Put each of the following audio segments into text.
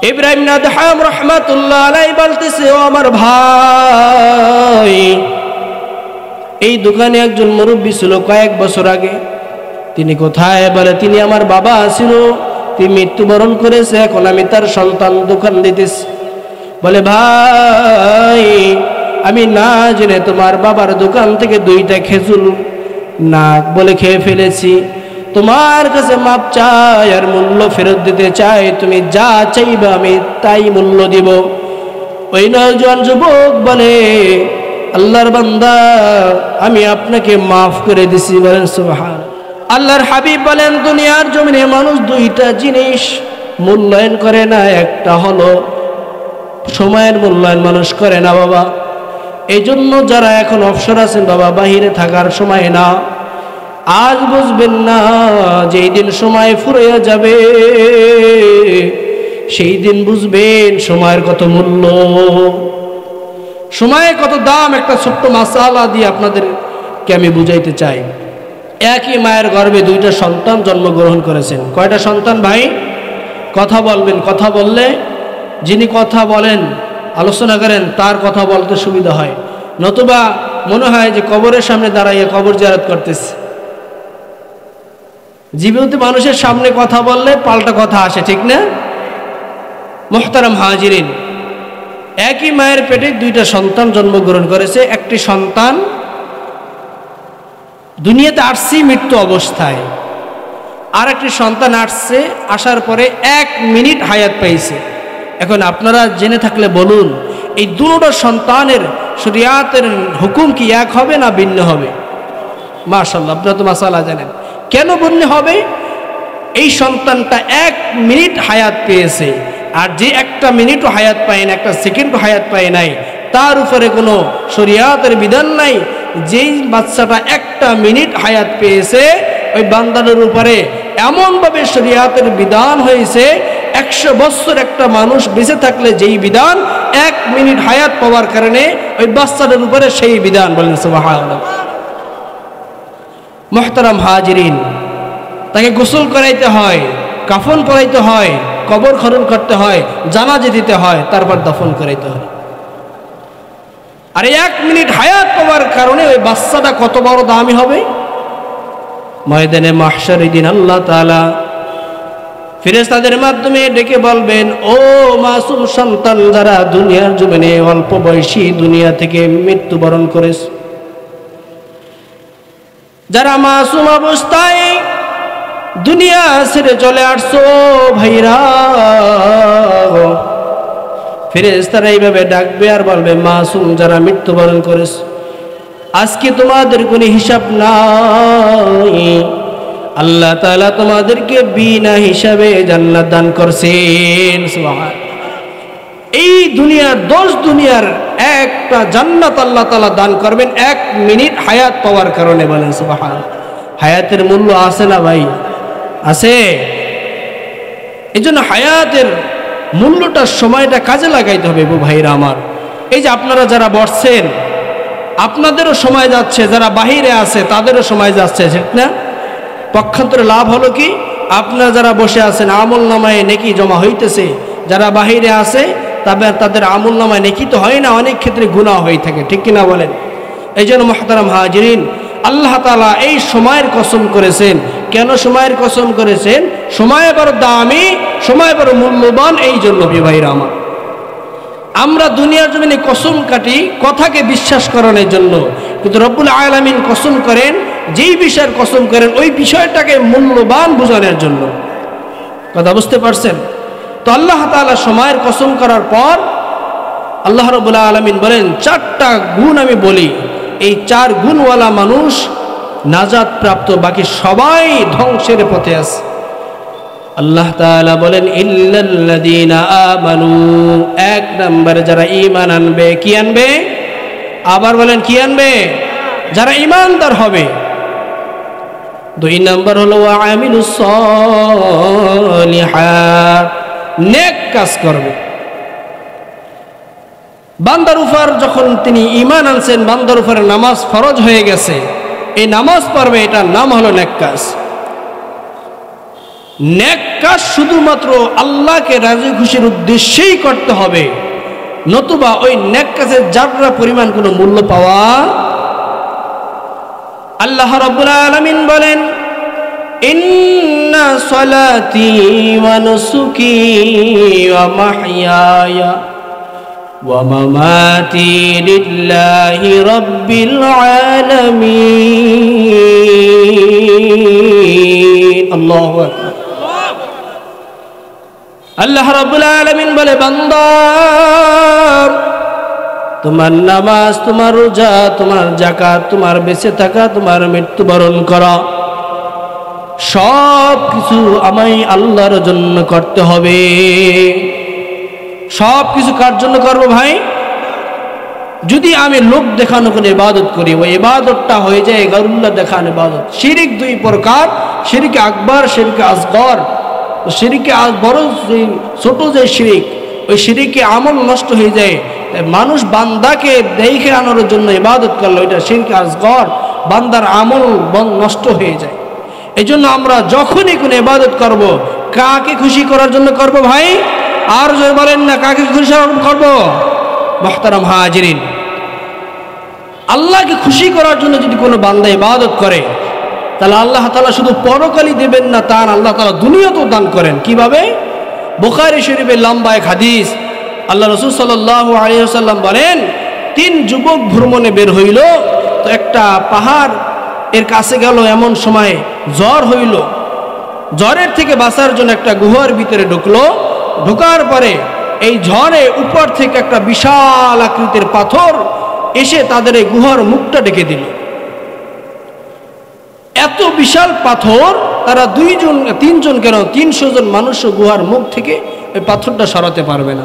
Ibrahim Adham রহমাতুল্লাহ আলাইহি বলতেছে, ও আমার ভাই, এই দোকানে একজন মুরব্বী ছিল কয়েক বছর আগে। তিনি কোথায়? বলে তিনি আমার বাবা ছিল, তিনি মৃত্যুবরণ করেছে, এখন আমি তার সন্তান, দোকান দিতেছি। বলে ভাই, আমি না জেনে তোমার বাবার দোকান থেকে 2টা খেজুর নাক বলে খেয়ে ফেলেছি। তোমার কাছে মাপ চাই আর মূল্য ফেরত দিতে চাই, তুমি যা চাইবে আমি তাই মূল্য দিব। ওই নয়জন যুবক বলে, আল্লাহর বান্দা, আমি আপনাকে মাফ করে দিছি। বলেন সুবহান। আল্লাহর হাবিব বলেন, দুনিয়ার জমিনে মানুষ 2টা জিনিস মূল্যায়ন করে না, একটা হলো সময়ের মূল্যায়ন মানুষ করে না বাবা। এই জন্য যারা এখন অবসর আছেন বাবা, বাহিরে থাকার সময় না, আজ বুঝবেন না যেই দিন সময় ফুরিয়ে যাবে সেই দিন বুঝবেন সময়ের কত মূল্য, সময়ের কত দাম। একটা ছোট্ট মাসালা দিয়ে আপনাদেরকে আমি বুঝাইতে চাই। একই মায়ের গর্ভে 2টা সন্তান জন্মগ্রহণ করেছেন। কয়টা সন্তান ভাই? কথা বলবেন, কথা বললে যিনি কথা বলেন, আলোচনা করেন, তার কথা বলতে সুবিধা হয়, নতুবা মনে হয় যে কবরের সামনে দাঁড়াইয়া কবর জিয়ারত করতেছে। জীবিত মানুষের সামনে কথা বললে পাল্টা কথা আসে, ঠিক না? মুহতারাম হাজিরিন, একই মায়ের পেটে 2টা সন্তান জন্মগ্রহণ করেছে। একটি সন্তান দুনিয়াতে আসছে মৃত্যু অবস্থায়, আর একটি সন্তান আসছে, আসার পরে 1 মিনিট হায়াত পাইছে। এখন আপনারা জেনে থাকলে বলুন, এই 2টা সন্তানের শরিয়াতের হুকুম কি এক হবে না ভিন্ন হবে? মাশাআল্লাহ, আপনারা তো মাসালা জানেন। কেন ভিন্ন হবে? এই সন্তানটা 1 মিনিট হায়াত পেয়েছে, আর যে 1টা মিনিটও হায়াত পায় না, 1টা সেকেন্ডও হায়াত পায় নাই, তার উপরে কোনো শরিয়াতের বিধান নাই। যেই বাচ্চাটা 1টা মিনিট হায়াত পেয়েছে, ওই বান্দাদের উপরে এমনভাবে শরিয়াতের বিধান হয়েছে, 100 বছর একটা মানুষ বেঁচে থাকলে যেই বিধান, 1 মিনিট হায়াত পাওয়ার কারণে ওই বাচ্চাদের উপরে সেই বিধান। বলেন সুবহানাল্লাহ। মুহতারাম হাজিরিন, তাকে গোসল করাইতে হয়, কাফন পরাইতে হয়, কবর খনন করতে হয়, জানাজা দিতে হয়, তারপর দাফন করাইতে হয়। আর 1 মিনিট হায়াত পাওয়ার কারণে ওই বাচ্চাটা কত বড় দামি হবে। ময়দানে মাহশারের দিন আল্লাহ তাআলা ফেরেশতাদের মাধ্যমে ডেকে বলবেন, ও মাসুম সন্তান যারা দুনিয়ার জীবনে অল্প বয়সী দুনিয়া থেকে মৃত্যুবরণ করেছে, যারা মাসুম অবস্থায় দুনিয়া ছেড়ে চলে আসছো ভাইরা, ফেরেশতারা এইভাবে ডাকবে আর বলবে, মাসুম যারা মৃত্যুবরণ করেছে, আজকে তোমাদের কোনো হিসাব নাই, আল্লাহ তাআলা তোমাদেরকে বিনা হিসাবে জান্নাত দান করছেন। সুবহান। এই দুনিয়ার 10 দুনিয়ার একটা জান্নাত আল্লাহ তাআলা দান করবেন 1 মিনিট হায়াত পাওয়ার কারণে। বলেন সুবহান। হায়াতের মূল্য আছে না ভাই? আছে। এই জন্য হায়াতের মূল্যটা, সময়টা কাজে লাগাইতে হবে ভাইরা আমার। এই যে আপনারা যারা বসছেন, আপনাদেরও সময় যাচ্ছে, যারা বাহিরে আছে তাদেরও সময় যাচ্ছে, ঠিক না? পক্ষান্তরে লাভ হলো কি, আপনারা যারা বসে আছেন আমল নামায় নেকি জমা হইতেছে, যারা বাহিরে আছে তাদের আমল নামায় নেকি তো হয় না, অনেক ক্ষেত্রে গুনাহ হয়ে থাকে, ঠিক কিনা বলেন? এই জন্য মুহতারাম হাজিরিন, আল্লাহ তাআলা এই সময়ের কসম করেছেন। কেন সময়ের কসম করেছেন? সময় বড় দামি, সময় বড় মূল্যবান। এই জন্য ভাইরা আমার, আমরা দুনিয়ার জমিনে কসম কাটি কথাকে বিশ্বাস করানোর জন্য, কিন্তু রব্বুল আলামিন কসম করেন, যেই বিষয়ের কসম করেন ওই বিষয়টাকে মূল্যবান বোঝানোর জন্য। কথা বুঝতে পারছেন? তো আল্লাহ তাআলা সময়ের কসম করার পর আল্লাহ রাব্বুল আলামিন বলেন, 4টা গুণ আমি বলি, এই 4 গুণওয়ালা মানুষ নাজাত প্রাপ্ত, বাকি সবাই ধ্বংসের পথে আছে। আল্লাহ তাআলা বলেন, ইল্লাল্লাযীনা আমানু, 1 নম্বরে যারা ঈমান আনবে। কি আনবে? আবার বলেন, কি আনবে? যারা ঈমানদার হবে। 2 নম্বর হলো ওয়া আমিলুস সলিহাত, নেক কাজ করবে। বান্দার উপর যখন তিনি ঈমান আনছেন, বান্দার উপরে নামাজ ফরজ হয়ে গেছে, এই নামাজ পড়বে, এটার নাম হলো নেক কাজ। নেক কাজ শুধুমাত্র আল্লাহকে রাজি খুশির উদ্দেশ্যেই করতে হবে, নতুবা ওই নেক কাজের যাররা পরিমাণ কোনো মূল্য পাওয়া। আল্লাহ রাব্বুল আলামিন বলেন, ইন্না সলাতি ওয়া নুসুকি ওয়া মাহইয়ায়া ওয়া মামাতি লিল্লাহি রাব্বিল আলামিন। আল্লাহু আকবার। আল্লাহ রাব্বুল আলামিন বলে, বান্দা তোমার নামাজ, তোমার রোজা, তোমার যাকাত, তোমার বেঁচে থাকা, তোমার মৃত্যুবরণ করা, সব কিছু আমি আল্লাহর জন্য করতে হবে। সব কিছু কার জন্য করবো ভাই? যদি আমি লোক দেখানো কোনো ইবাদত করি, ওই ইবাদতটা হয়ে যায় গায়রুল্লাহ দেখানো ইবাদত। শিরিক দুই প্রকার, শিরিক আকবার, শিরিক আসগর। শিরিকে বড় যে ছোট যে শিরিক, ওই শিরিকে আমল নষ্ট হয়ে যায়। মানুষ বান্দাকে দেখে আনার জন্য ইবাদত করলো, এটা শিরক আসগর, বান্দার আমল নষ্ট হয়ে যায়। এই জন্য আমরা যখনই কোনো ইবাদত করব, কাকে খুশি করার জন্য করব ভাই? আর যদি বলেন না কাকে খুশি করব? মুহতারাম হাজিরিন, আল্লাহকে খুশি করার জন্য যদি কোনো বান্দা ইবাদত করে, তাহলে আল্লাহ তাআলা শুধু পরকালই দেবেন না, তার আল্লাহ তাআলা দুনিয়াতেও দান করেন। কিভাবে? বুখারী শরীফের লম্বা এক হাদিস, আল্লাহ রাসূল সাল্লাল্লাহু আলাইহি ওয়াসাল্লাম বলেন, 3 যুবক ভ্রমণে বের হইল, তো একটা পাহাড় এর কাছে গেল, এমন সময় জ্বর হইল। জ্বরের থেকে বাঁচার জন্য একটা গুহার ভিতরে ঢুকলো। ঢোকার পরে এই ঝড়ে উপর থেকে একটা বিশাল আকৃতির পাথর এসে তাদের এই গুহার মুখটা ঢেকে দিল। এত বিশাল পাথর, তারা 3 কেন 300 জন মানুষ গুহার মুখ থেকে ওই পাথরটা সরাতে পারবে না।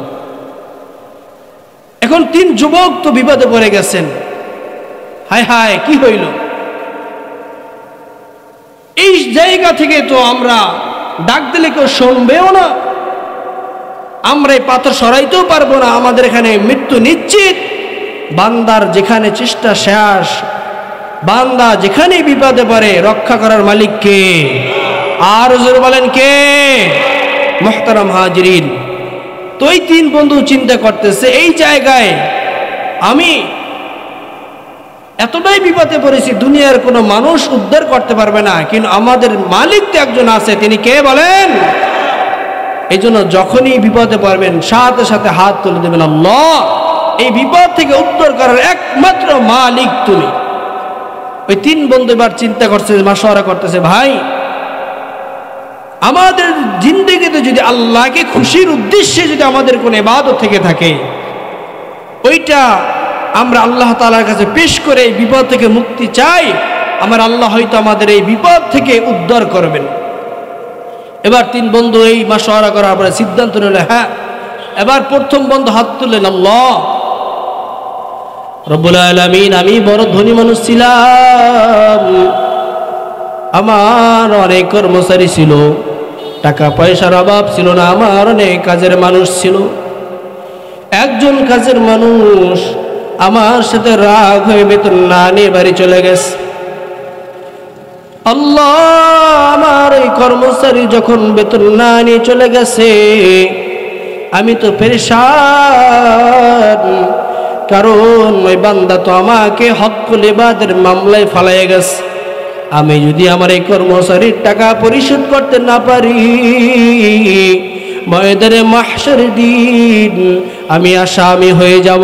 এখন 3 যুবক তো বিপদে পড়ে গেছেন। হায় হায়, কি হইল? এই জায়গা থেকে তো আমরা ডাক দিলে কেউ শুনবেও না, আমরা এই পাথর সরাইতেও পারবো না, আমাদের এখানে মৃত্যু নিশ্চিত। বান্দার যেখানে চেষ্টা শেষ, বান্দা যেখানেই বিপদে পড়ে, রক্ষা করার মালিক কে? আর হুজুর বলেন কে? মুহতারাম হাজিরিন, তো এই 3 বন্ধু চিন্তা করতেছে, এই জায়গায় আমি এতটাই বিপদে পড়েছি, দুনিয়ার কোনো মানুষ উদ্ধার করতে পারবে না, কিন্তু আমাদের মালিক তো একজন আছে। তিনি কে বলেন? এই জন্য যখনই বিপদে পড়বেন, সাথে সাথে হাত তুলে দেবেন, আল্লাহ, এই বিপদ থেকে উদ্ধার করার একমাত্র মালিক তুমি। ওই 3 বন্ধু এবার চিন্তা করছে, মাশওয়ারা করতেছে, ভাই আমাদের জিন্দেগিতে যদি আল্লাহকে খুশির উদ্দেশ্যে যদি আমাদের কোনো ইবাদত থেকে থাকে, ওইটা আমরা আল্লাহ তাআলার কাছে পেশ করে এই বিপদ থেকে মুক্তি চাই, আমার আল্লাহ হয়তো আমাদের এই বিপদ থেকে উদ্ধার করবেন। এবার 3 বন্ধু এই মাশওয়ারা করার পরে সিদ্ধান্ত নিল, হ্যাঁ। এবার প্রথম বন্ধু হাত তুললেন, আল্লাহ রব্বুল আলামিন, আমি বড় ধনী মানুষ ছিলাম, আমার অনেক কর্মচারী ছিল, টাকা পয়সার অভাব ছিল না, আমার অনেক কাজের মানুষ ছিল। একজন কাজের মানুষ আমার সাথে রাগ হয়ে বেতন না নিয়ে বাড়ি চলে গেছে। আল্লাহ, আমার এই কর্মচারী যখন বেতন না নিয়ে চলে গেছে, আমি তো পেরেশান, কারণ ওই বান্দা তো আমাকে হকুল ইবাদের মামলায় ফালাইয়া গেছে। আমি যদি আমার এই কর্মচারীর টাকা পরিশোধ করতে না পারি, ময়দানে মাহশারের দিন আমি আসামি হয়ে যাব।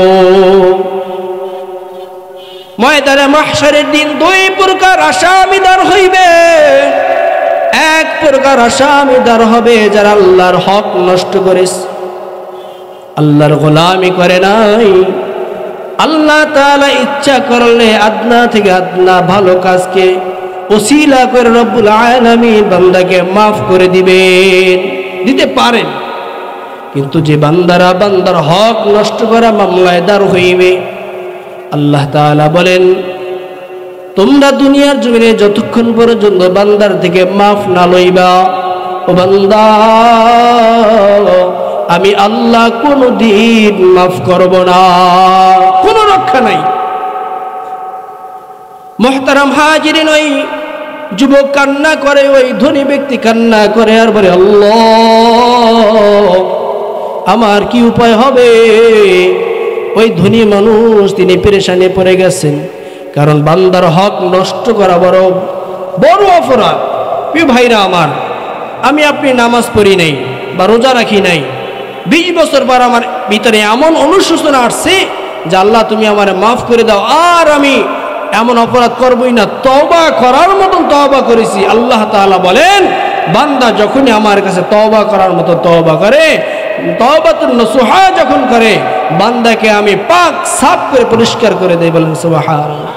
ময়দানে মাহশারের দিন 2 প্রকার আসামিদার হইবে। এক প্রকার আসামিদার হবে যারা আল্লাহর হক নষ্ট করেছে, আল্লাহর গোলামি করে নাই। আল্লাহ তাআলা ইচ্ছা করলে আদনা থেকে আদনা ভালো কাজকে ওসিলা করে রব্বুল আলামিন বান্দাকে মাফ করে দিতে পারেন। কিন্তু যে বান্দারা বান্দার হক নষ্ট করা মামলায় দাঁড় হইবে, আল্লাহ তাআলা বলেন, তোমরা দুনিয়ার জমিনে যতক্ষণ পর্যন্ত বান্দার থেকে মাফ না লইবা, ও বান্দা, আমি আল্লাহ কোনদিন মাফ করব না, কোনো রক্ষা নাই। মুহতারাম হাজিরিন, ওই যুবক কান্না করে, ওই ধনী ব্যক্তি কান্না করে আর বলে, আল্লাহ আমার কি উপায় হবে? ওই ধনী মানুষ তিনি পেরেশানি পড়ে গেছেন, কারণ বান্দার হক নষ্ট করা বড় বড় অপরাধ। প্রিয় ভাইরা আমার, আমি আপনি নামাজ পড়ি নাই বা রোজা রাখি নাই, 20 বছর পর আমার ভিতরে এমন অনুশোচনা আসছে যে আল্লাহ তুমি আমার মাফ করে দাও, আর আমি এমন অপরাধ করবই না। তওবা করার মতন তওবা করেছি। আল্লাহ তাআলা বলেন, বান্দা যখনই আমার কাছে তওবা করার মতো তওবা করে, তওবাতুন নসুহা যখন করে, বান্দাকে আমি পাক সাফ করে পরিষ্কার করে দেই। বলেন সুবহানাল্লাহ।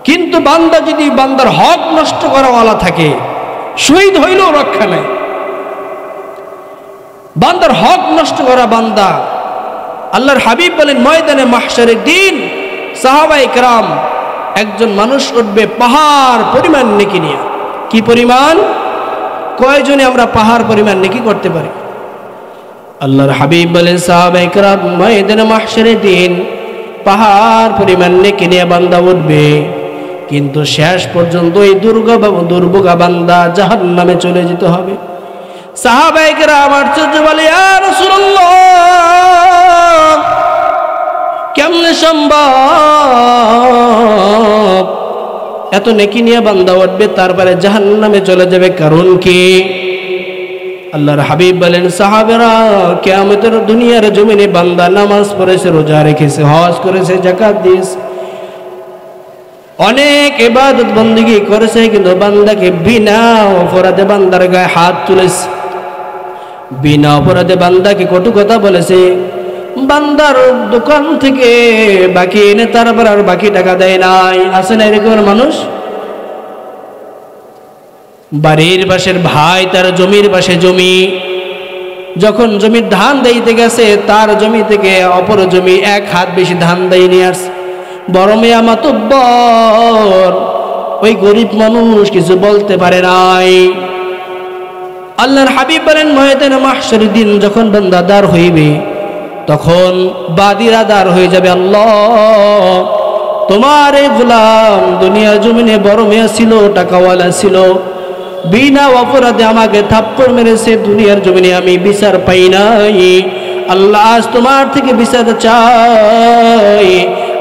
কিন্তু বান্দা যদি বান্দার হক নষ্ট করাওয়ালা থাকে, শহীদ হইলেও রক্ষা নাই। বান্দার হক নষ্ট করা বান্দা, আল্লাহর হাবিব বলেন ময়দানে মাহশারের দিন সাহাবায়ে কেরাম, একজন মানুষ উঠবে পাহাড় পরিমাণ নেকি নিয়ে। কি পরিমাণ? কয়জনে আমরা পাহাড় পরিমাণ নেকি করতে পারি? আল্লাহর হাবিব বলেন সাহাবায়ে কেরাম ময়দানে মাহশারের দিন পাহাড় পরিমাণ নেকি নিয়ে বান্দা উঠবে, কিন্তু শেষ পর্যন্ত এই দুর্ভোগা বান্দা জাহান্নামে চলে যেতে হবে। সাহাবায়ে কেরাম আশ্চর্য বলে, ইয়া রাসূলুল্লাহ কেমনে সম্ভব? এত নেকি নিয়ে বান্দা উঠবে, তারপরে জাহান্নামে চলে যাবে, কারণ কি? আল্লাহর হাবিব বলেন, সাহাবেরা কিয়ামতের দুনিয়ার জমিনে বান্দা নামাজ পড়েছে, রোজা রেখেছে, হজ করেছে, যাকাত দিয়েছে, অনেক ইবাদত বন্দেগী করেছে, কিন্তু বান্দাকে বিনা অপরাধে বান্দার গায়ে হাত তুলেছে, বিনা অপরাধে বান্দাকে কটু কথা বলেছে, বান্দার দোকান থেকে বাকি এনে তারপর আর বাকি টাকা দেয় নাই। আছে না এরকম মানুষ? বাড়ির পাশের ভাই তার জমির পাশে জমি, যখন জমির ধান দিতে গেছে, তার জমি থেকে অপর জমি 1 হাত বেশি ধান দিয়ে নিয়ে আসছে। বড় মেয়া মাতব্বর, ওই গরিব মানুষ কিছু বলতে পারে নাই। আল্লাহর হাবিব বলেন ময়দানে মাহশারের দিন যখন বান্দা দাঁড় হইবে, তখন বাদীরা দাঁড় হয়ে যাবে, আল্লাহ তোমার এই গোলাম দুনিয়ার জমিনে বড় মেয়া ছিল, টাকাওয়ালা ছিল, বিনা অপরাধে আমাকে থাপ্পড় মেরেছে, দুনিয়ার জমিনে আমি বিচার পাই নাই। আল্লাহ আজ তোমার থেকে বিচার চাই।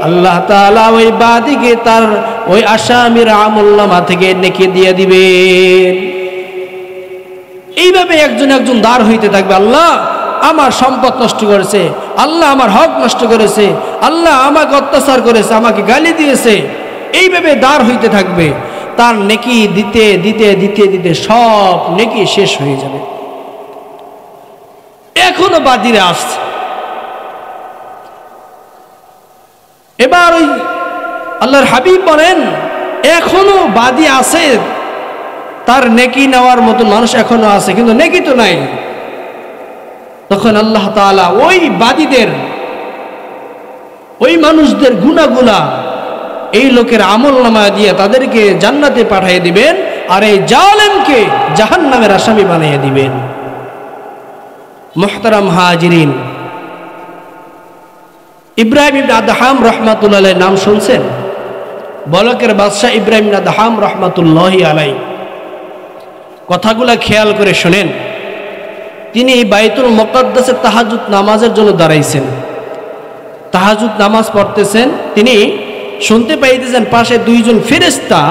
আল্লাহ তাআলা ওই বাদীকে তার ওই আসামির আমলনামা থেকে নেকি দিয়ে দিবেন। এইভাবে একজন একজন দাঁড় হইতে থাকবে, আল্লাহ আমার সম্পদ নষ্ট করেছে, আল্লাহ আমার হক নষ্ট করেছে, আল্লাহ আমাকে অত্যাচার করেছে, আমাকে গালি দিয়েছে। এইভাবে দাঁড় হইতে থাকবে, তার নেকি দিতে দিতে দিতে দিতে সব নেকি শেষ হয়ে যাবে। এখনো বাদীরা আসছে। এবার ওই আল্লাহর হাবিব বলেন এখনো বাদী আছে, তার নেকি নেওয়ার মতো মানুষ এখনো আছে, কিন্তু নেকি তো নাই। তখন আল্লাহ তাআলা ওই বাদীদের, ওই মানুষদের গুনাহগুলা এই লোকের আমলনামা দিয়ে তাদেরকে জান্নাতে পাঠিয়ে দিবেন, আর এই জালেমকে জাহান্নামের আসামি বানিয়ে দিবেন। মুহতারাম হাজিরিন, ইব্রাহিম ইবনে আদহাম রাহমাতুল্লাহ আলাইহির নাম শুনছেন? বলকের বাদশাহ ইব্রাহিম ইবনে আদহাম রাহমাতুল্লাহি আলাইহি। কথাগুলা খেয়াল করে শুনেন। তিনি বাইতুল মুকাদ্দাসে তাহাজ্জুদ নামাজের জন্য দাঁড়াইছেন, তাহাজ্জুদ নামাজ পড়তেছেন। তিনি শুনতে পাইতেছেন পাশে 2 জন ফেরেশতা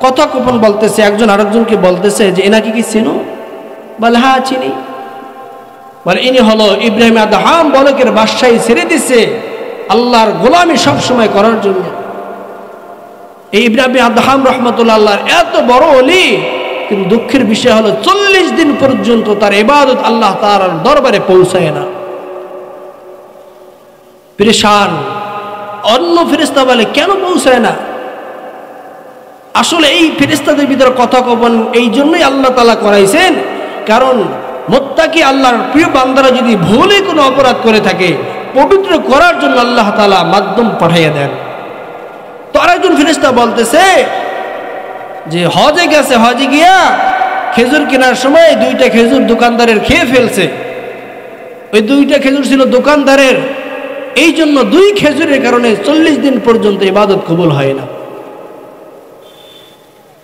কথোপকথন বলতেছে, একজন আরেকজনকে বলতেছে যে এনাকে কি চিনো? বলে হ্যাঁ চিনি। বলে ইনি হলো ইব্রাহিম আদহাম, বলকের বাদশাহী ছেড়ে দিছে আল্লাহর গোলামি সব সময় করার জন্য। এই ইব্রাহিম আদহাম রাহমাতুল্লাহ আল্লাহর এত বড় ওলি, কিন্তু দুঃখের বিষয় হলো 40 দিন পর্যন্ত তার ইবাদত আল্লাহ তাআলার দরবারে পৌঁছায় না। পরেশান। অন্য ফেরেশতা বলে কেন পৌঁছায় না? আসলে এই ফেরেশতাদের ভিতরে কথোপকথন এই জন্যই আল্লাহ তাআলা করাইছেন, কারণ মুত্তাকি আল্লাহর প্রিয় বান্দারা যদি ভুলে কোনো অপরাধ করে থাকে, পবিত্র করার জন্য আল্লাহ তাআলা মাধ্যম পাঠিয়ে দেন। তো আরেকজন ফেরেশতা বলতেছে যে হজে গেছে, হজে গিয়া খেজুর কেনার সময় 2টা খেজুর দোকানদারের খেয়ে ফেলছে। ওই 2টা খেজুর ছিল দোকানদারের, এই জন্য 2 খেজুরের কারণে 40 দিন পর্যন্ত ইবাদত কবুল হয় না।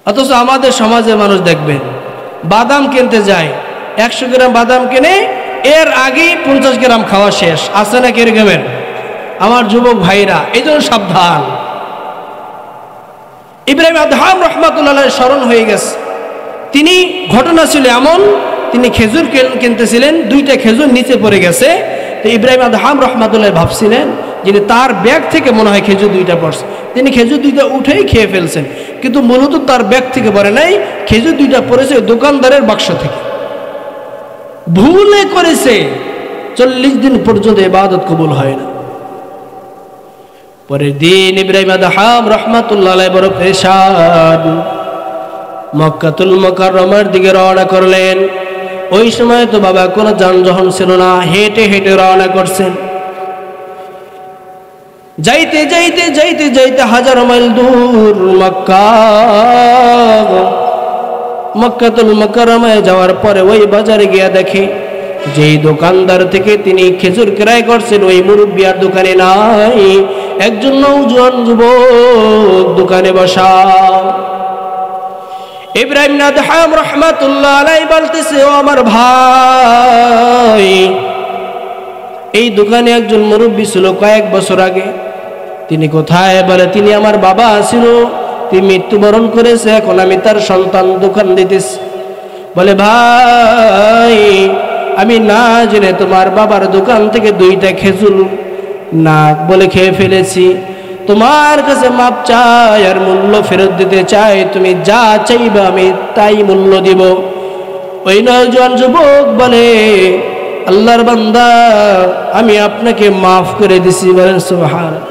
অথচ আমাদের সমাজে মানুষ দেখবেন বাদাম কিনতে যায়, 100 গ্রাম বাদাম কিনে এর আগেই 50 গ্রাম খাওয়া শেষ। আছে না কিরকমের? আমার যুবক ভাইরা, এই জন্য সাবধান। ইব্রাহিম আদহাম রহমাতুল্লাহ স্মরণ হয়ে গেছে। তিনি, ঘটনা ছিল এমন, তিনি খেজুর কিনতেছিলেন, 2টা খেজুর নিচে পড়ে গেছে। তো ইব্রাহিম আদহাম রহমাতুল্লাহ ভাবছিলেন যিনি তার ব্যাগ থেকে মনে হয় খেজুর 2টা পড়ছে, তিনি খেজুর 2টা উঠেই খেয়ে ফেলছেন, কিন্তু মূলত তার ব্যাগ থেকে পড়ে নাই, খেজুর 2টা পড়েছে দোকানদারের বাক্স থেকে। ভুলে করেছে, 40 দিন পর্যন্ত ইবাদত কবুল হয় না। পরের দিন ইব্রাহিম আদহাম রহমাতুল্লাহ আলাইহি বড় পেরেশান, মক্কাতুল মুকাররমার দিকে রওনা করলেন। ওই সময় তো বাবা কোনো যানবাহন ছিল না, হেঁটে হেঁটে রওনা করছেন। যাইতে যাইতে যাইতে যাইতে হাজার মাইল দূর মক্কাতুল মুকাররমায় যাওয়ার পরে ওই বাজারে গিয়া দেখে যেই দোকানদার থেকে তিনি খেজুর ক্রয় করছেন ওই মুরব্বি আর দোকানে নাই, একজন নওজোয়ান যুবক দোকানে বসা। ইব্রাহিম আদহাম রহমাতুল্লাহ আলাইহি বলতেছে, ও আমার ভাই, এই দোকানে একজন মুরব্বি ছিল কয়েক বছর আগে। তিনি কোথায়? বলে তিনি আমার বাবা ছিল, তিনি মৃত্যুবরণ করেছে, এখন আমি তার সন্তান, দোকান দিতেছি। বলে ভাই, আমি না জেনে তোমার বাবার দোকান থেকে 2টা খেজুর না বলে খেয়ে ফেলেছি, তোমার কাছে মাপ চাই আর মূল্য ফেরত দিতে চাই, তুমি যা চাইবে আমি তাই মূল্য দিব। ওই নওজোয়ান যুবক বলে, আল্লাহর বান্দা, আমি আপনাকে মাফ করে দিছি। বলেন সুবহানাল্লাহ।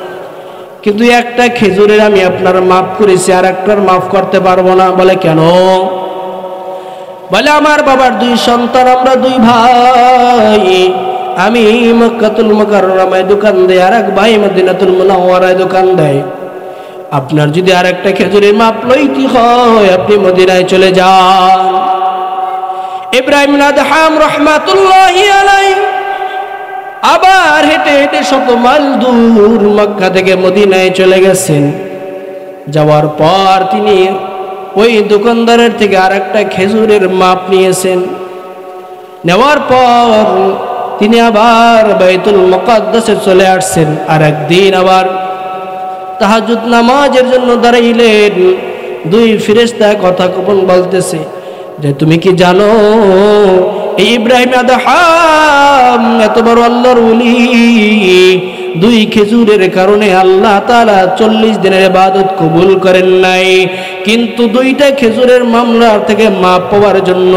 কিন্তু একটা খেজুরের আমি আপনার মাফ করেছি, আর একটার মাফ করতে পারবো না। বলে কেন? বলে আমার বাবার 2 সন্তান, আমরা 2 ভাই, আমি মক্কাতুল মুকাররমায় দোকান দেই, আর এক ভাই মদিনাতুল মুনাওয়ারায় দোকান দেয়। আপনার যদি আর একটা খেজুরের মাপ লইতে হয় আপনি মদিনায় চলে যান। ইব্রাহিম আদহাম রহমাতুল্লাহি আলাইহি আবার হেঁটে হেঁটে 100 মাইল দূর মক্কা থেকে মদিনায় চলে গেছেন। যাওয়ার পর তিনি ওই দোকানদারের থেকে আর একটা খেজুরের মাপ নিয়েছেন। নেওয়ার পর তিনি আবার বাইতুল মুকাদ্দাসে চলে আসছেন। আর একদিন আবার তাহাজ্জুদ নামাজের জন্য দাঁড়াইলেন। 2 ফেরেশতা কথা গোপন বলতেছে যে, তুমি কি জানো এই ইব্রাহিম আদহাম এত বড় আল্লাহর ওলি, 2 খেজুরের কারণে আল্লাহ তাআলা 40 দিনের ইবাদত কবুল করেন নাই, কিন্তু 2টা খেজুরের মামলা থেকে মাপ পাওয়ার জন্য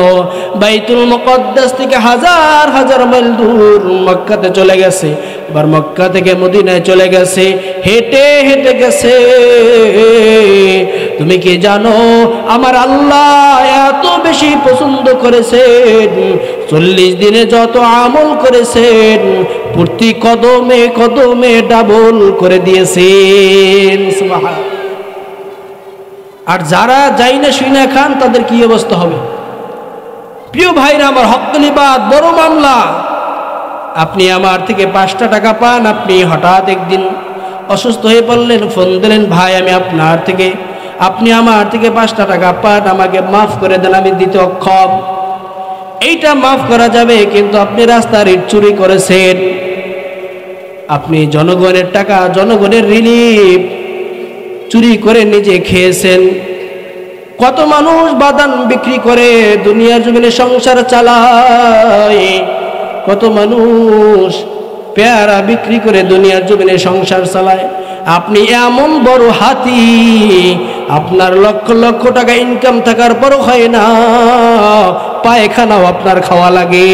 বাইতুল মুকাদ্দাস থেকে হাজার হাজার মাইল দূর মক্কাতে চলে গেছে। আবার মক্কা থেকে মদিনায় চলে গেছে, হেঁটে হেঁটে গেছে। তুমি কি জানো আমার আল্লাহ এত বেশি পছন্দ করেছেন, 40 দিনে যত আমল করেছেন প্রতি কদমে কদমে ডাবল করে দিয়েছেন। সুবহানাল্লাহ। আর যারা যাই না শুই না খান তাদের কি অবস্থা হবে? প্রিয় ভাইরা আমার, হকলিবাদ বড় মামলা। আপনি আমার থেকে 5টা টাকা পান, আপনি হঠাৎ একদিন অসুস্থ হয়ে পড়লেন, ফোন দিলেন, ভাই আমি আপনি আমার থেকে 5টা টাকা পান, আমাকে মাফ করে দেন, আমি দিতে অক্ষম। এইটা মাফ করা যাবে, কিন্তু আপনি রাস্তার ইট চুরি করেছেন, আপনি জনগণের টাকা, জনগণের রিলিফ চুরি করে নিজে খেয়েছেন। কত মানুষ বাদাম বিক্রি করে দুনিয়ার জমিনে সংসার চালায়, কত মানুষ পেয়ারা বিক্রি করে দুনিয়ার জমিনে সংসার চালায়। আপনি এমন বড় হাতি, আপনার লক্ষ লক্ষ টাকা ইনকাম থাকার পরও হয় না, পায়খানাও আপনার খাওয়া লাগে।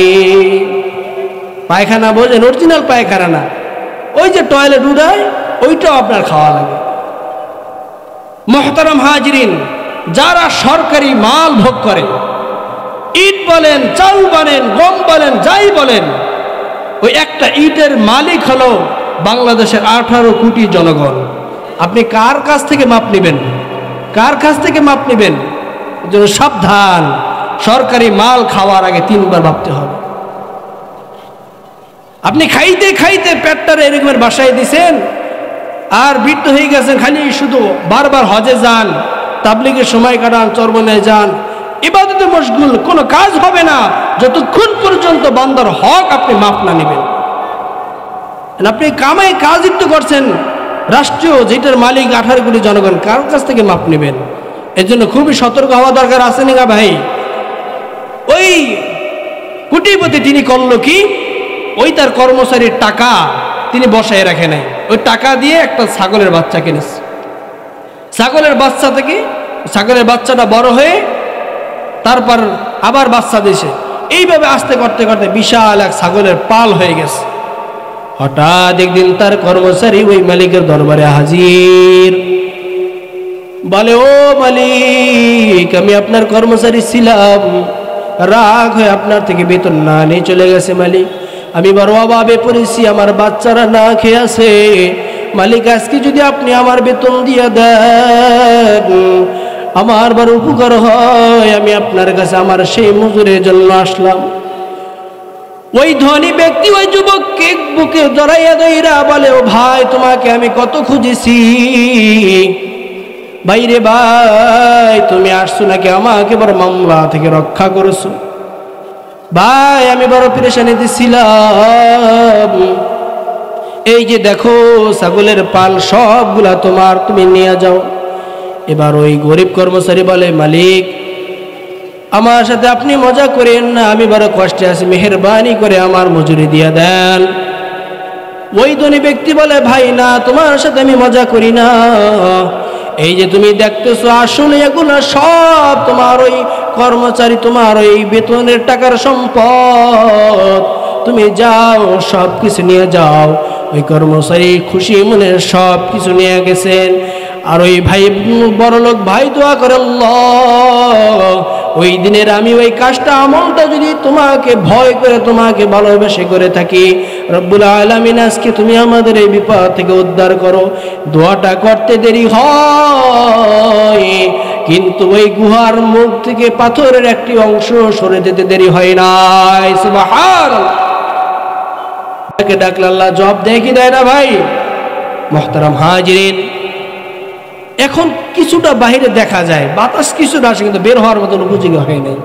পায়খানা বোঝেন? অরিজিনাল পায়খানা না, ওই যে টয়লেট উড়ায় ওইটাও আপনার খাওয়া লাগে। মুহতারাম হাজিরিন, যারা সরকারি মাল ভোগ করে, ইট বলেন, চাল বলেন, গম বলেন, যাই বলেন, ওই একটা ইটের মালিক হলো বাংলাদেশের 18 কোটি জনগণ। আপনি কার কাছ থেকে মাপ নেবেন? কার কাছ থেকে মাপ নেবেন? এজন্য সাবধান, সরকারি মাল খাওয়ার আগে 3 বার ভাবতে হবে। আপনি খাইতে খাইতে পেটটারে এরকমের বাসায় দিছেন, আর বৃদ্ধ হয়ে গেছেন, খালি শুধু বারবার হজে যান, তাবলীগের সময় কাটান, চরমনে যান, ইবাদতে মশগুল, কোনো কাজ হবে না যতক্ষণ পর্যন্ত বান্দার হক আপনি মাফ না নেবেন। আপনি কামাই কাজই তো করছেন রাষ্ট্রীয়, যেটার মালিক 18 কোটি জনগণ, কার কাছ থেকে মাপ নেবেন? এর জন্য খুবই সতর্ক হওয়া দরকার আছে না ভাই? ওই কোটিপতি তিনি করলো কি, ওই তার কর্মচারীর টাকা তিনি বসায় রাখে নাই, ওই টাকা দিয়ে একটা ছাগলের বাচ্চা কিনেছে। ছাগলের বাচ্চা থেকে ছাগলের বাচ্চাটা বড় হয়ে তারপর আবার বাচ্চা দিয়েছে, এইভাবে আস্তে করতে করতে বিশাল এক ছাগলের পাল হয়ে গেছে। হঠাৎ একদিন তার কর্মচারী ওই মালিকের দরবারে হাজির, বলে, ও মালিক, আমি আপনার কর্মচারী ছিলাম, রাগ হয়ে আপনার থেকে বেতন না নিয়ে চলে গেছে মালিক। আমি বড় অভাবে পড়েছি, আমার বাচ্চারা না খেয়ে আছে। মালিক, আজকে যদি আপনি আমার বেতন দিয়ে দেন আমার বড় উপকার হয়, আমি আপনার কাছে আমার সেই মজুরের জন্য আসলাম। ওই ধনী ব্যক্তি ওই যুবককে বুকে জড়াইয়া দইরা বলে, ও ভাই, তোমাকে আমি কত খুঁজেছি ভাইরে ভাই, তুমি আসছো নাকি আমাকে বড় মামলা থেকে রক্ষা করেছো ভাই, আমি বড় পেরেশানিতে ছিলাম, এই যে দেখো ছাগলের পাল সবগুলা তোমার, তুমি নিয়ে যাও। এবার ওই গরিব কর্মচারী বলে, মালিক, আমার সাথে আপনি মজা করেন না, আমি বড় কষ্টে আছি, মেহেরবানি করে আমার মজুরি দিয়ে দেন। ওই ধনী ব্যক্তি বলে, ভাই না, তোমার সাথে আমি মজা করি না, এই যে তুমি দেখতেছো আসলে এগুলো সব তোমার ওই কর্মচারী, তোমার ওই বেতনের টাকার সম্পদ, তুমি যাও সব কিছু নিয়ে যাও। ওই কর্মচারী খুশি মনে সব কিছু নিয়ে গেছেন। আর ওই ভাই, বড়লোক ভাই দোয়া করে, আল্লাহ, ওই দিনের আমি ওই কাজটা আমলটা যদি তোমাকে ভয় করে তোমাকে ভালোবেসে করে থাকি, রব্বুল আলামিন আজকে তুমি আমাদের এই বিপদ থেকে উদ্ধার করো। দোয়াটা করতে দেরি হয়, কিন্তু ওই গুহার মুখ থেকে পাথরের একটি অংশ সরে যেতে দেরি হয় নাই। সুবহানাল্লাহ। তাকে ডাকলে আল্লাহ জবাব দেয় কি দেয় না ভাই? মুহতারাম হাজিরিন, এখন কিছুটা বাহিরে দেখা যায়, বাতাস কিছুটা আসে, কিন্তু বের হওয়ার মতন উপযোগী হয় নাই।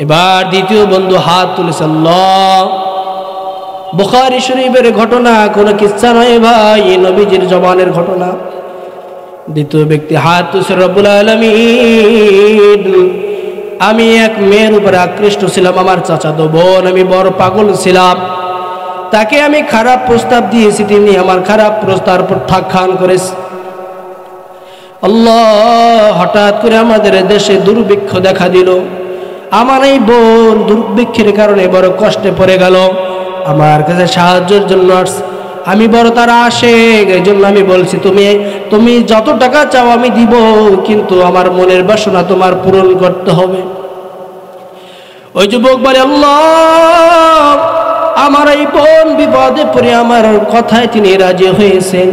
এবার দ্বিতীয় বন্ধু হাত তুলেছে। আল্লাহ, বুখারী শরীফের ঘটনা, কোনো কিচ্ছা নয় ভাই, নবীজির জবানের ঘটনা। দ্বিতীয় ব্যক্তি হাত তুলেছে, রব্বুল আলামিন, আমি এক মেয়ের উপরে আকৃষ্ট ছিলাম, আমার চাচাতো বোন, আমি বড় পাগল ছিলাম, তাকে আমি খারাপ প্রস্তাব দিয়েছি, তিনি আমার খারাপ প্রস্তাব প্রত্যাখ্যান করেছে। আল্লাহ, হঠাৎ করে আমাদের দেশে দুর্ভিক্ষ দেখা দিল, আমার এই বোন দুর্ভিক্ষের কারণে বড় কষ্টে পড়ে গেল, আমার কাছে সাহায্যের জন্য আসছে, আমি বড় তার আশেক, এই জন্য আমি বলছি তুমি যত টাকা চাও আমি দিব, কিন্তু আমার মনের বাসনা তোমার পূরণ করতে হবে। ওই যুবক বলে, আল্লাহ, আমার এই বোন বিপদে পড়ে আমার কথায় তিনি রাজি হয়েছেন,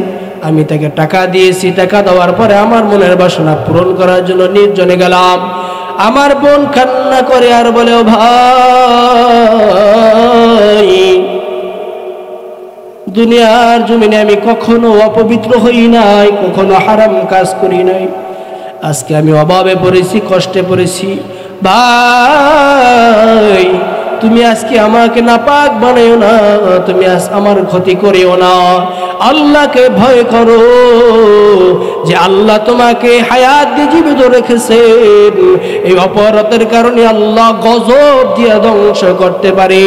আমি তাকে টাকা দিয়েছি, টাকা দেওয়ার পরে আমার মনের বাসনা পূরণ করার জন্য নির্জনে গেলাম। আমার বোন কান্না করে আর বলে, ও ভাই, দুনিয়ার জমিনে আমি কখনো অপবিত্র হই নাই, কখনো হারাম কাজ করি নাই, আজকে আমি অভাবে পড়েছি, কষ্টে পড়েছি, ভাই তুমি আজকে আমাকে নাপাক বানাইও না, তুমি আমার ক্ষতি করিও না, আল্লাহকে ভয় করো, যে আল্লাহ তোমাকে হায়াত দিয়ে জীবিত রেখেছেন, এই অপরাধের কারণে আল্লাহ গজব দিয়ে ধ্বংস করতে পারে।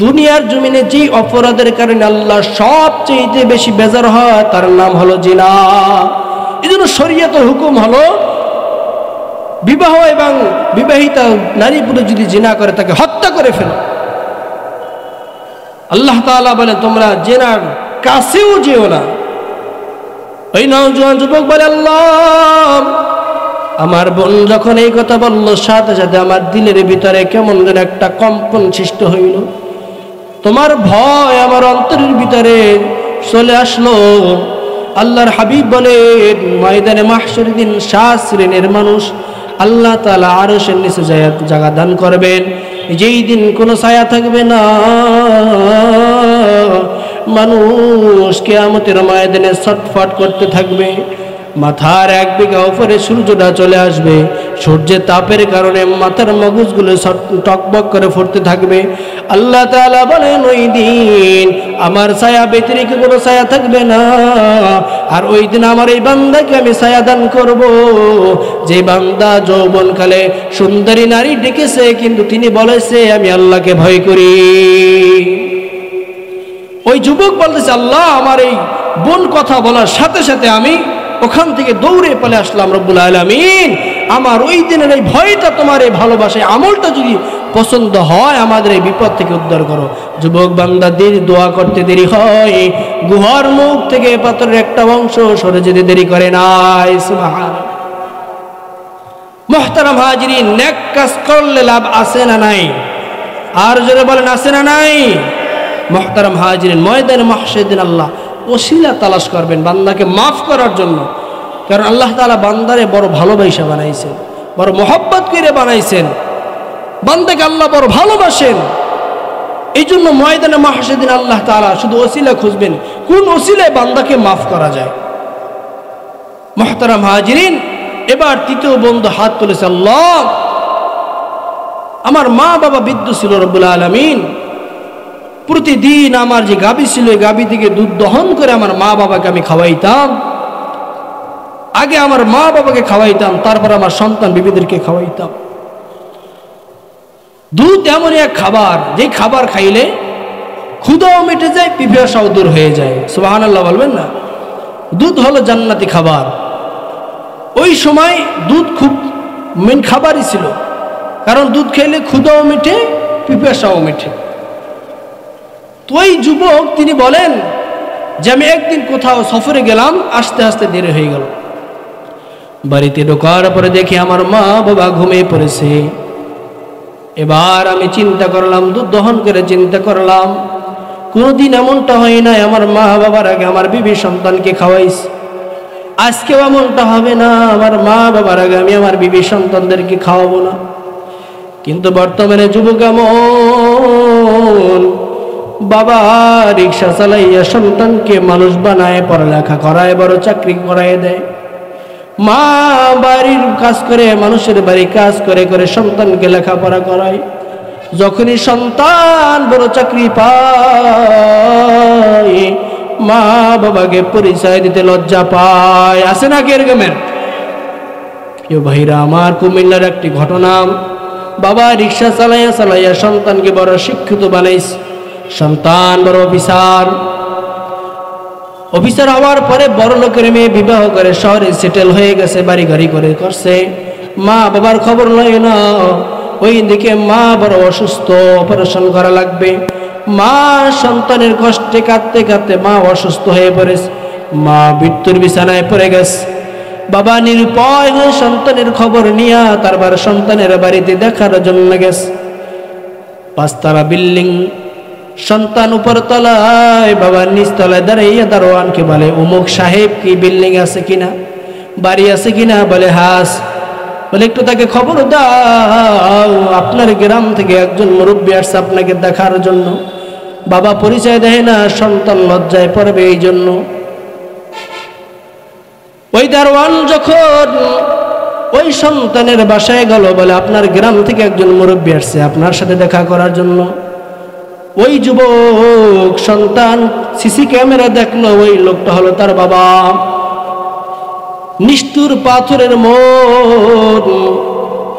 দুনিয়ার জমিনে যে অপরাধের কারণে আল্লাহ সবচেয়ে বেশি বেজার হয় তার নাম হলো জিনা। এই জন্য শরীয়তের হুকুম হলো, বিবাহ এবং বিবাহিতা নারী পুরুষ যদি জিনা করে তাকে হত্যা করে ফেলো। আল্লাহ তাআলা বলেন, তোমরা জিনার কাছেও যেও না। ওই নওজোয়ান যুবক বলে, আল্লাহ, আমার বোন যখন এই কথা বলল, সাথে সাথে আমার দিলের ভিতরে কেমন যেন একটা কম্পন সৃষ্টি হইল, তোমার ভয় আমার অন্তরের ভিতরে চলে আসলো। আল্লাহর হাবিব বলেন, ময়দানে মাহশরের দিন 7 শ্রেণীর মানুষ আল্লাহ তাআলা আরশের নিচে জায়গা দান করবেন, যেই দিন কোনো ছায়া থাকবে না, মানুষ কিয়ামতের ময়দানে ছটফট করতে থাকবে। মাথার 1 বিঘা উপরে সূর্যটা চলে আসবে, সূর্যের তাপের কারণে মাথার মগজগুলো টকবক করে ফুটতে থাকবে। আল্লাহ তাআলা বলেন ওই দিন আমার ছায়া ব্যতিরেকে কোনো ছায়া থাকবে না, আর ওই দিন আমার এই বান্দাকে আমি ছায়া দান করব। যে বান্দা যৌবনকালে সুন্দরী নারী ডেকেছে কিন্তু তিনি বলেছে আমি আল্লাহকে ভয় করি, ওই যুবক বলতেছে আল্লাহ আমার এই বোন কথা বলার সাথে সাথে আমি ওখান থেকে দৌড়ে পালে আসলাম, রব্বুল আলামিন আমার ওই দিনের এই ভয়টা তোমার এই ভালোবাসা আমলটা যদি পছন্দ হয় আমাদের এই বিপদ থেকে উদ্ধার করো। যুবক বান্দা দোয়া করতে দেরি হয়, গুহার মুখ থেকে পাথরের একটা অংশ সরে যেতে দেরি করে নাই। সুবহানাল্লাহ। মুহতারাম হাজিরিন, নেক কাজ করলে লাভ আছে না নাই? আর জোরে বলেন আছে না নাই? মুহতারাম হাজিরিন, ময়দানে মাহশারের দিন আল্লাহ ওসিলা তালাশ করবেন বান্দাকে মাফ করার জন্য, কারণ আল্লাহ তাআলা বান্দারে বড় ভালোবাসা বানাইছেন, বড় মহব্বত করে বানাইছেন, বান্দাকে আল্লাহ বড় ভালোবাসেন। এই জন্য ময়দানে মাহশারের দিন আল্লাহ তাআলা শুধু ওসিলা খুঁজবেন, কোন ওসিলায় বান্দাকে মাফ করা যায়। মুহতারাম হাজিরিন, এবার তৃতীয় বন্ধু হাত তুলেছে, আল্লাহ আমার মা বাবা বৃদ্ধ ছিল রব্বুল আলামিন, প্রতিদিন আমার যে গাভী ছিল এই গাভী থেকে দুধ দহন করে আমার মা বাবাকে আমি খাওয়াইতাম। আগে আমার মা বাবাকে খাওয়াইতাম, তারপর আমার সন্তান বিবিদেরকে খাওয়াইতাম। দুধ এমন এক খাবার যে খাবার খাইলে ক্ষুধাও মিটে যায়, পিপাসাও দূর হয়ে যায়। সুবহানাল্লাহ বলবেন না? দুধ হলো জান্নাতি খাবার। ওই সময় দুধ খুব মেন খাবারই ছিল, কারণ দুধ খেলে ক্ষুধাও মিটে, পিপাসাও মিটে। তো ওই যুবক তিনি বলেন যে আমি একদিন কোথাও সফরে গেলাম, আসতে আসতে দেরি হয়ে গেল। বাড়িতে ঢোকার পরে দেখি আমার মা বাবা ঘুমিয়ে পড়েছে। এবার আমি চিন্তা করলাম, দুধ দহন করে চিন্তা করলাম কোনোদিন এমনটা হয় না আমার মা বাবার আগে আমার বিবি সন্তানকে খাওয়াইছি, আজকেও এমনটা হবে না আমার মা বাবার আগে আমি আমার বিবি সন্তানদেরকে খাওয়াবো না। কিন্তু বর্তমানে যুবক এমন, বাবা রিক্সা চালাইয়া সন্তানকে মানুষ বানায়, পড়ালেখা করায়, বড় চাকরি করায় দেয়। মা বাড়ির কাজ করে, মানুষের বাড়ি কাজ করে করে সন্তানকে লেখাপড়া করায়। যখনই সন্তান বড় চাকরি পায় মা বাবাকে পরিচয় দিতে লজ্জা পায়। আছে নাকি এরকমের? কেউ ভাইরা আমার, কুমিল্লার একটি ঘটনা, বাবা রিক্সা চালাইয়া চালাইয়া সন্তানকে বড় শিক্ষিত বানাইছে। সন্তান বড় অফিসার হওয়ার পরে বড় লোকের মেয়ে বিবাহ করে শহরে সেটেল হয়ে গেছে, বাড়ি গাড়ি করে করছে। মা বাবার খবর লয় না। ওই দিকে মা বড় অসুস্থ, অপারেশন করা লাগবে। মা সন্তানের কষ্টে কাঁদতে কাঁদতে মা অসুস্থ হয়ে পড়েছে, মা মৃত্যুর বিছানায় পড়ে গেছে। বাবা নিরুপায় হয়ে সন্তানের খবর নিয়ে তারপর সন্তানের বাড়িতে দেখার জন্য গেছে। 5 তলা বিল্ডিং, সন্তান উপর তলায়, বাবা নিচ তলায় দাঁড়াইয়া দারোয়ানকে বলে অমুক সাহেব কি বিল্ডিং আছে কিনা, বাড়ি আছে কিনা? বলে হাস। বলে একটু তাকে খবর দাও, আপনার গ্রাম থেকে একজন মুরব্বী আসছে আপনাকে দেখার জন্য। বাবা পরিচয় দেয় না, সন্তান লজ্জায় পড়বে এই জন্য। ওই দারোয়ান যখন ওই সন্তানের বাসায় গেল, বলে আপনার গ্রাম থেকে একজন মুরব্বী আসছে আপনার সাথে দেখা করার জন্য। ওই যুবক সন্তান সিসি ক্যামেরা দেখলো, ওই লোকটা হলো তার বাবা। নিষ্ঠুর পাথরের মন,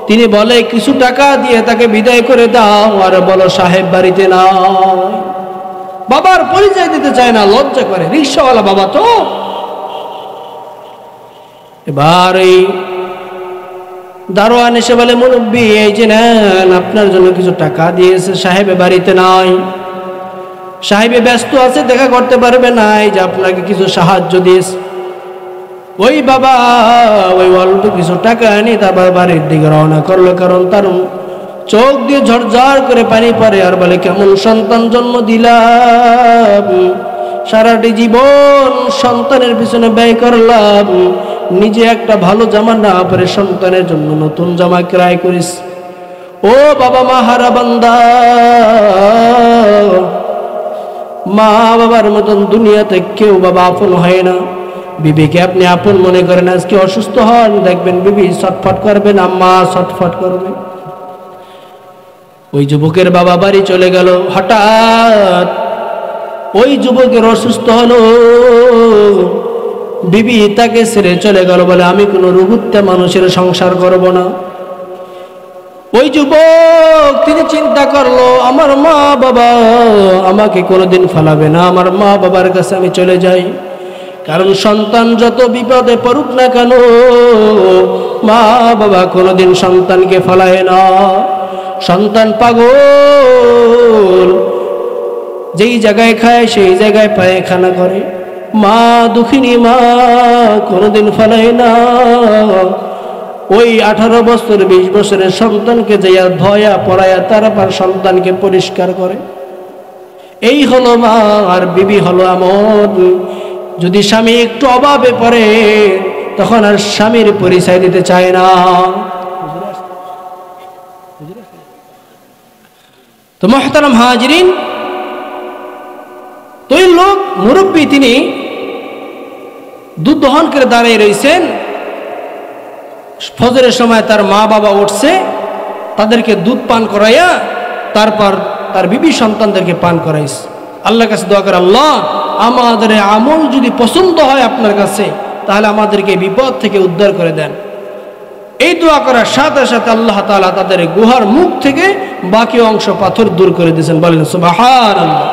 তিনি বলে কিছু টাকা দিয়ে তাকে বিদায় করে দাও, আর বলো সাহেব বাড়িতে না। বাবার পরিচয় দিতে চায় না, লজ্জা করে, রিকশাওয়ালা বাবা তো। এবার এই দারোয়ান এসে বলে মুরব্বী এই যে নেন, আপনার জন্য কিছু টাকা দিয়েছে, সাহেবে বাড়িতে নাই, সাহেবে ব্যস্ত আছে, দেখা করতে পারবে না, এই যে আপনাকে কিছু সাহায্য দিয়েছে। ওই বাবা ওই অল্প কিছু টাকা আনি তারপর বাড়ির দিকে রওনা করলো, কারণ তার চোখ দিয়ে ঝরঝর করে পানি পড়ে। আর বলে কেমন সন্তান জন্ম দিলাম, সারাটি জীবন সন্তানের পিছনে ব্যয় করলাম, নিজে একটা ভালো জামা না পরে সন্তানের জন্য নতুন জামা ক্রয় করিস। ও বাবা মাহারা বান্দা, মা বাবার মতন দুনিয়াতে কেউ বাবা আপন হয় না। বিবিকে আপনি আপন মনে করেন, আজকে অসুস্থ হন, দেখবেন বিবি ছটফট করবেন, আম্মা ছটফট করবে। ওই যুবকের বাবা বাড়ি চলে গেল, হঠাৎ ওই যুবকের অসুস্থ হলো, বিবি তাকে ছেড়ে চলে গেল, বলে আমি কোনো রুহুত্তে মানুষের সংসার করব না। ওই যুবক তিনি চিন্তা করলো, আমার মা বাবা আমাকে কোনোদিন ফেলাবে না, আমার মা বাবার কাছে আমি চলে যাই। কারণ সন্তান যত বিপদে পড়ুক না কেন, মা বাবা কোনোদিন সন্তানকে ফেলায় না। সন্তান পাগল, যেই জায়গায় খায় সেই জায়গায় পায়খানা করে। মা দুঃখিনী, মা কোনোদিন ফেলায় না। ওই 18 বছর 20 বছরের সন্তানকে যাইয়া ধয়া পড়ায়া তারপর সন্তানকে পরিষ্কার করে। এই হলো মা। আর বিবি হলো এমন, যদি স্বামী একটু অভাবে পড়ে তখন আর স্বামীর পরিচয় দিতে চায় না। তো মুহতারাম হাজিরিন, তো এই লোক মুরব্বী, তিনি দুধ দহন করে দাঁড়িয়ে রয়েছেন। ফজরের সময় তার মা বাবা উঠছে, তাদেরকে দুধ পান করাইয়া তারপর তার বিবি সন্তানদেরকে পান করাইছে। আল্লাহর কাছে দোয়া করে, আল্লাহ আমাদের আমল যদি পছন্দ হয় আপনার কাছে, তাহলে আমাদেরকে বিপদ থেকে উদ্ধার করে দেন। এই দোয়া করার সাথে সাথে আল্লাহ তাআলা তাদের গুহার মুখ থেকে বাকি অংশ পাথর দূর করে দিয়েছেন। বলেন সুবহানাল্লাহ।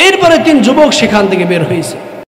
এরপরে 3 যুবক সেখান থেকে বের হয়েছে।